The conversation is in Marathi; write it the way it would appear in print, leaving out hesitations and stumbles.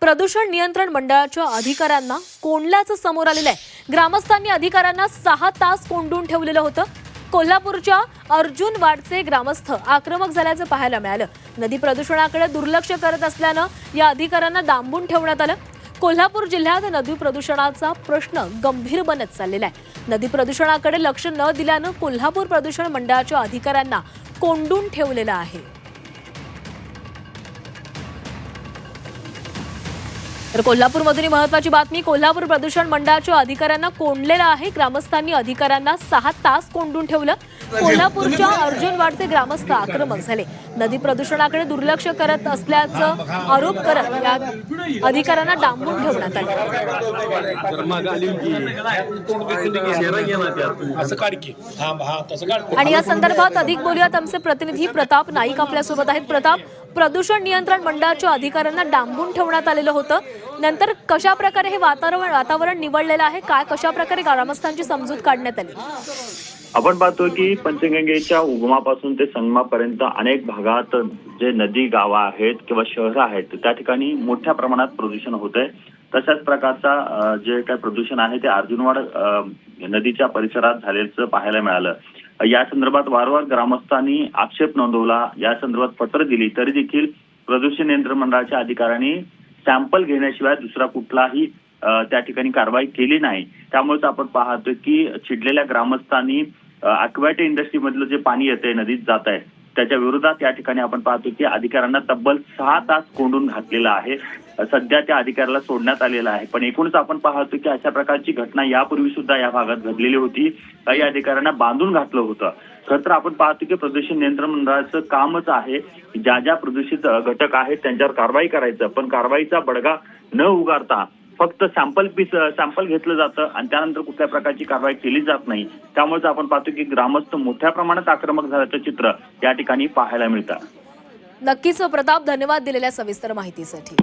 प्रदूषण नियंत्रण मंडळाच्या अधिकाऱ्यांना कोंडल्याचं समोर आलेलं आहे। ग्रामस्थांनी अधिकाऱ्यांना 6 तास कोंडून ठेवलेलं होतं। कोल्हापूरच्या अर्जुन वाडचे ग्रामस्थ आक्रमक झाल्याचं पाहायला मिळालं। नदी प्रदूषणाकडे दुर्लक्ष करत असल्यानं या अधिकाऱ्यांना डांबून ठेवण्यात आलं। कोल्हापूर जिल्ह्यात नदी प्रदूषणाचा प्रश्न गंभीर बनत चाललेला आहे। नदी प्रदूषणाकडे लक्ष न दिल्यानं कोल्हापूर प्रदूषण मंडळाच्या अधिकाऱ्यांना कोंडून ठेवलेलं आहे। तर कोल्हापूरमधून महत्त्वाची बातमी, कोल्हापूर प्रदूषण मंडळाच्या अधिकाऱ्यांना कोंडलेलं आहे। ग्रामस्थांनी अधिकाऱ्यांना 6 तास कोंडून ठेवलं। कोल्हापूरच्या अर्जुन वाडचे ग्रामस्थ आक्रमक झाले। नदी प्रदूषणाकडे दुर्लक्ष करत असल्याचं आरोप करत या अधिकाऱ्यांना डांबून ठेवण्यात आलं। आणि या संदर्भात अधिक बोलूयात, आमचे प्रतिनिधी प्रताप नाईक आपल्यासोबत आहेत। प्रताप, प्रदूषण नियंत्रण मंडळाच्या अधिकाऱ्यांना डांबून ठेवण्यात आलेलं होतं, नंतर कशा प्रकारे हे वातावरण निवडलेलं आहे, कशा प्रकारे ग्रामस्थांची समजूत काढण्यात आली? आपण पाहतो की पंचगंगेच्या उगमापासून ते संगमापर्यंत अनेक भागात जे नदी गावं आहेत किंवा शहरं आहेत त्या ठिकाणी मोठ्या प्रमाणात प्रदूषण होत आहे। तशाच प्रकारचा जे काही प्रदूषण आहे ते अर्जुनवाड नदीच्या परिसरात झाल्याचं पाहायला मिळालं। या संदर्भात वारंवार ग्रामस्थांनी आक्षेप नोंदवला, या संदर्भात पत्र दिली, तरी देखील प्रदूषण नियंत्रण मंडळाच्या अधिकाऱ्यांनी सॅम्पल घेण्याशिवाय दुसरा कुठलाही त्या ठिकाणी कारवाई केली नाही। त्यामुळेच आपण पाहतोय की चिडलेल्या ग्रामस्थांनी अक्वाटिक इंडस्ट्री मधलं जे पाणी येतंय नदीत जात आहे त्याच्या विरोधात या ठिकाणी आपण पाहतो की अधिकाऱ्यांना तब्बल 6 तास कोंडून घातलेला आहे। सध्या त्या अधिकाऱ्याला सोडण्यात आलेलं आहे, पण एकूणच आपण पाहतो की अशा प्रकारची घटना यापूर्वी सुद्धा या भागात घडलेली होती। काही अधिकाऱ्यांना बांधून घातलं होतं। खरं तर आपण पाहतो की प्रदूषण नियंत्रण मंडळाचं कामच आहे ज्या ज्या प्रदूषित घटक आहेत त्यांच्यावर कारवाई करायचं, पण कारवाईचा बडगा न उगारता फक्त सॅम्पल घेतलं जातं आणि त्यानंतर कुठल्या प्रकारची कारवाई केली जात नाही। त्यामुळे आपण पाहतो की ग्रामस्थ मोठ्या प्रमाणात आक्रमक झाल्याचं चित्र या ठिकाणी पाहायला मिळतं। नक्कीच प्रताप, धन्यवाद दिलेल्या सविस्तर माहितीसाठी।